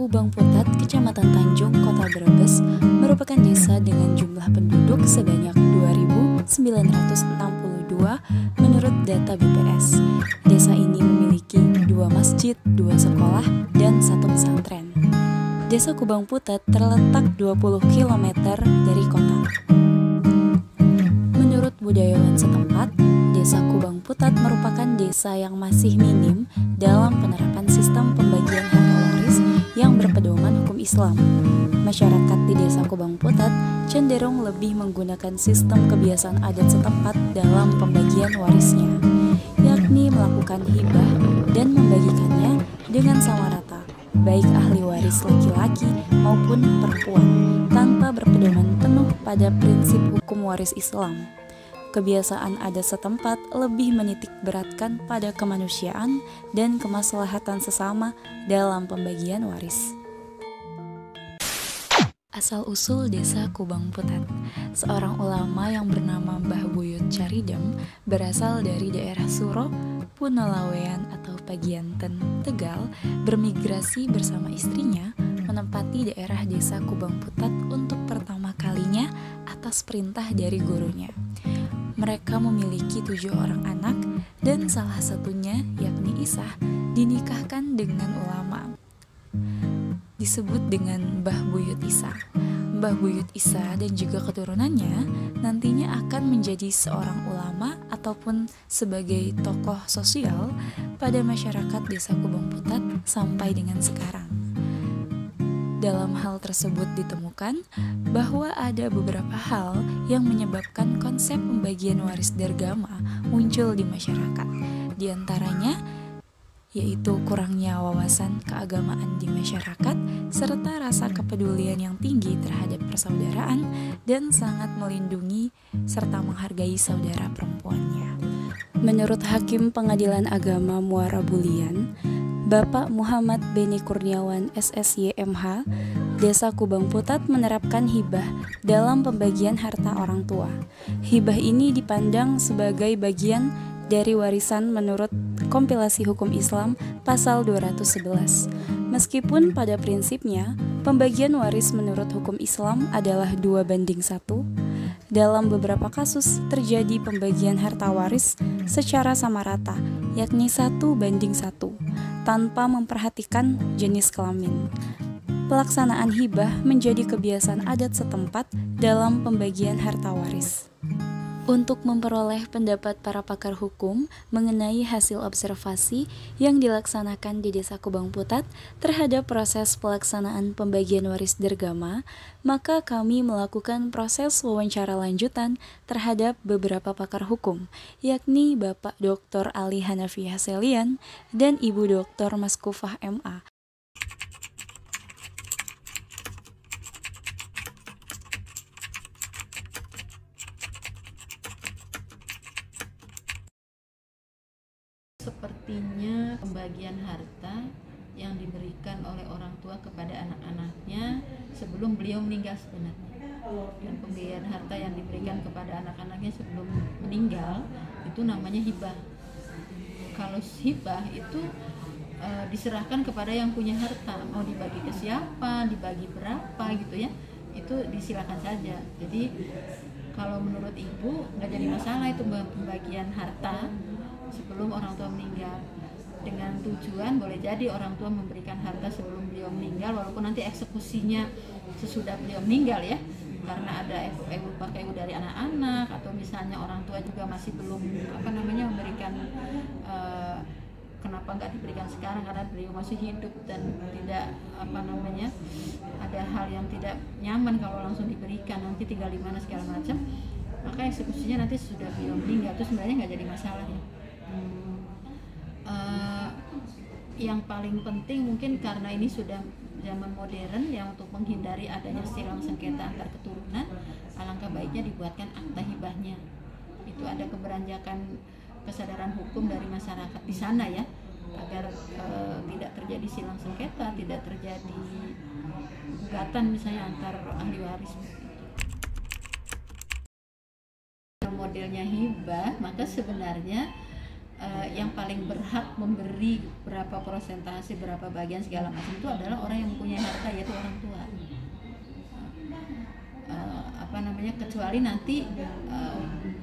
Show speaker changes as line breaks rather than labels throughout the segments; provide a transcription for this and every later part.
Kubang Putat, Kecamatan Tanjung, Kota Brebes, merupakan desa dengan jumlah penduduk sebanyak 2.962 menurut data BPS. Desa ini memiliki 2 masjid, 2 sekolah, dan 1 pesantren. Desa Kubang Putat terletak 20 km dari kota. Menurut budayawan setempat, Desa Kubang Putat merupakan desa yang masih minim dalam penerapan sistem pembagian harta waris yang berpedoman hukum Islam. Masyarakat di Desa Kubang Putat cenderung lebih menggunakan sistem kebiasaan adat setempat dalam pembagian warisnya, yakni melakukan hibah dan membagikannya dengan sama rata, baik ahli waris laki-laki maupun perempuan, tanpa berpedoman penuh pada prinsip hukum waris Islam. Kebiasaan adat setempat lebih menitik beratkan pada kemanusiaan dan kemaslahatan sesama dalam pembagian waris. Asal-usul Desa Kubang Putat. Seorang ulama yang bernama Mbah Buyut Caridem berasal dari daerah Suro, Punalawean atau Pagianten, Tegal, bermigrasi bersama istrinya menempati daerah Desa Kubang Putat untuk pertama kalinya atas perintah dari gurunya. Mereka memiliki 7 orang anak dan salah satunya, yakni Isah, dinikahkan dengan ulama. Disebut dengan Mbah Buyut Isah. Mbah Buyut Isah dan juga keturunannya nantinya akan menjadi seorang ulama ataupun sebagai tokoh sosial pada masyarakat Desa Kubang Putat sampai dengan sekarang. Dalam hal tersebut ditemukan bahwa ada beberapa hal yang menyebabkan konsep pembagian waris dergama muncul di masyarakat. Di antaranya yaitu kurangnya wawasan keagamaan di masyarakat serta rasa kepedulian yang tinggi terhadap persaudaraan dan sangat melindungi serta menghargai saudara perempuannya. Menurut Hakim Pengadilan Agama Muara Bulian, Bapak Muhammad Beni Kurniawan SSY MH, Desa Kubang Putat menerapkan hibah dalam pembagian harta orang tua. Hibah ini dipandang sebagai bagian dari warisan menurut Kompilasi Hukum Islam Pasal 211. Meskipun pada prinsipnya, pembagian waris menurut hukum Islam adalah 2:1, dalam beberapa kasus terjadi pembagian harta waris secara sama rata, yakni 1:1, tanpa memperhatikan jenis kelamin. Pelaksanaan hibah menjadi kebiasaan adat setempat dalam pembagian harta waris. Untuk memperoleh pendapat para pakar hukum mengenai hasil observasi yang dilaksanakan di Desa Kubang Putat terhadap proses pelaksanaan pembagian waris dergama, maka kami melakukan proses wawancara lanjutan terhadap beberapa pakar hukum, yakni Bapak Dr. Ali Hanafi Haselian dan Ibu Dr. Maskufah MA.
Sepertinya pembagian harta yang diberikan oleh orang tua kepada anak-anaknya sebelum beliau meninggal sebenarnya. Dan pembagian harta yang diberikan kepada anak-anaknya sebelum meninggal itu namanya hibah. Kalau hibah itu diserahkan kepada yang punya harta, mau dibagi ke siapa, dibagi berapa gitu ya, itu disilakan saja. Jadi kalau menurut ibu nggak jadi masalah itu pembagian harta sebelum orang tua meninggal, dengan tujuan boleh jadi orang tua memberikan harta sebelum beliau meninggal, walaupun nanti eksekusinya sesudah beliau meninggal ya, karena ada pakai dari anak-anak, atau misalnya orang tua juga masih belum memberikan, kenapa nggak diberikan sekarang karena beliau masih hidup dan tidak ada hal yang tidak nyaman kalau langsung diberikan, nanti tinggal di mana segala macam, maka eksekusinya nanti sudah beliau meninggal, itu sebenarnya nggak jadi masalah ya. Yang paling penting mungkin karena ini sudah zaman modern ya, untuk menghindari adanya silang sengketa antar keturunan, alangkah baiknya dibuatkan akta hibahnya. Itu ada keberanjakan kesadaran hukum dari masyarakat di sana ya, agar tidak terjadi silang sengketa, tidak terjadi gugatan misalnya antar ahli waris. Modelnya hibah, maka sebenarnya yang paling berhak memberi berapa persentase, berapa bagian segala macam itu adalah orang yang mempunyai harta, yaitu orang tua. Kecuali nanti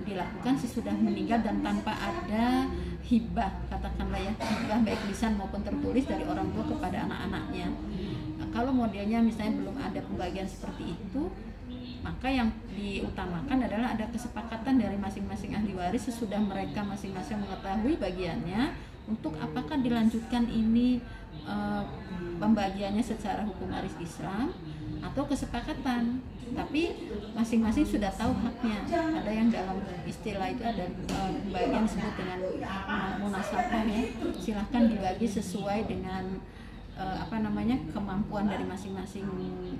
dilakukan sesudah meninggal dan tanpa ada hibah, katakanlah ya, hibah baik lisan maupun tertulis dari orang tua kepada anak-anaknya. Kalau modelnya misalnya belum ada pembagian seperti itu, maka yang diutamakan adalah ada kesepakatan dari masing-masing ahli waris sesudah mereka masing-masing mengetahui bagiannya, untuk apakah dilanjutkan ini pembagiannya secara hukum waris Islam atau kesepakatan, tapi masing-masing sudah tahu haknya. Ada yang dalam istilah itu ada pembagian disebut dengan munasabah ya, silahkan dibagi sesuai dengan kemampuan dari masing-masing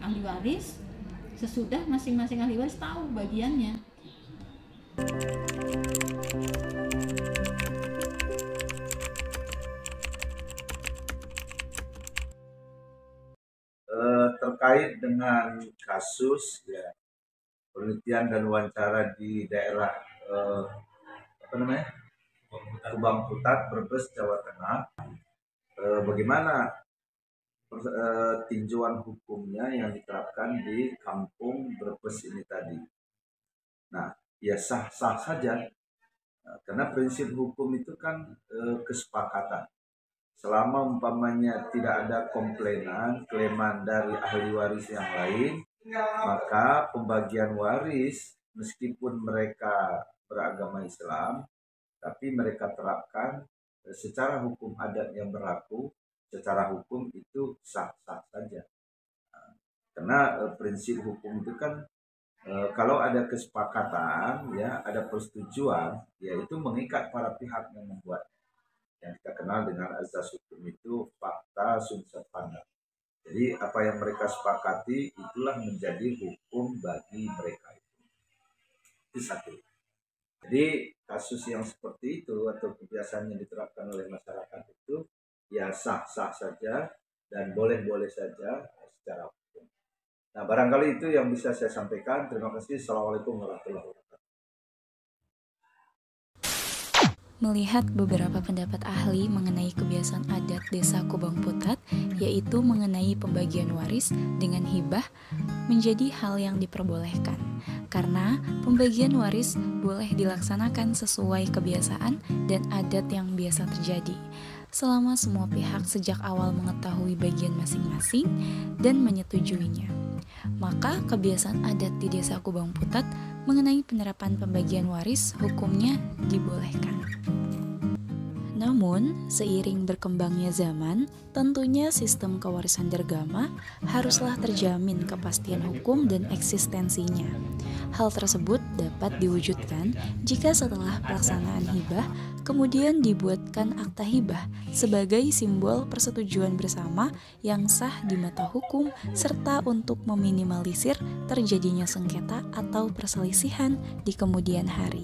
ahli waris, sesudah masing-masing ahli waris tahu bagiannya.
Terkait dengan kasus ya, penelitian dan wawancara di daerah Kubang Putat, Brebes, Jawa Tengah, bagaimana tinjauan hukumnya yang diterapkan di kampung Brebes ini tadi. Nah, ya sah-sah saja, karena prinsip hukum itu kan kesepakatan. Selama umpamanya tidak ada klaiman dari ahli waris yang lain, maka pembagian waris meskipun mereka beragama Islam, tapi mereka terapkan secara hukum adat yang berlaku, secara hukum itu sah-sah saja. Karena prinsip hukum itu kan kalau ada kesepakatan, ya ada persetujuan, yaitu mengikat para pihak yang membuat. Yang kita kenal dengan azas hukum itu fakta sunt servanda. Jadi apa yang mereka sepakati itulah menjadi hukum bagi mereka. Itu satu. Jadi kasus yang seperti itu atau kebiasaan yang diterapkan oleh masyarakat itu ya sah-sah saja dan boleh-boleh saja secara hukum. Nah, barangkali itu yang bisa saya sampaikan. Terima kasih. Assalamualaikum warahmatullahi wabarakatuh.
Melihat beberapa pendapat ahli mengenai kebiasaan adat desa Kubang Putat, yaitu mengenai pembagian waris dengan hibah, menjadi hal yang diperbolehkan. Karena pembagian waris boleh dilaksanakan sesuai kebiasaan dan adat yang biasa terjadi, selama semua pihak sejak awal mengetahui bagian masing-masing dan menyetujuinya. Maka kebiasaan adat di desa Kubang Putat mengenai penerapan pembagian waris hukumnya dibolehkan. Namun, seiring berkembangnya zaman, tentunya sistem kewarisan beragama haruslah terjamin kepastian hukum dan eksistensinya. Hal tersebut dapat diwujudkan jika setelah pelaksanaan hibah, kemudian dibuatkan akta hibah sebagai simbol persetujuan bersama yang sah di mata hukum, serta untuk meminimalisir terjadinya sengketa atau perselisihan di kemudian hari.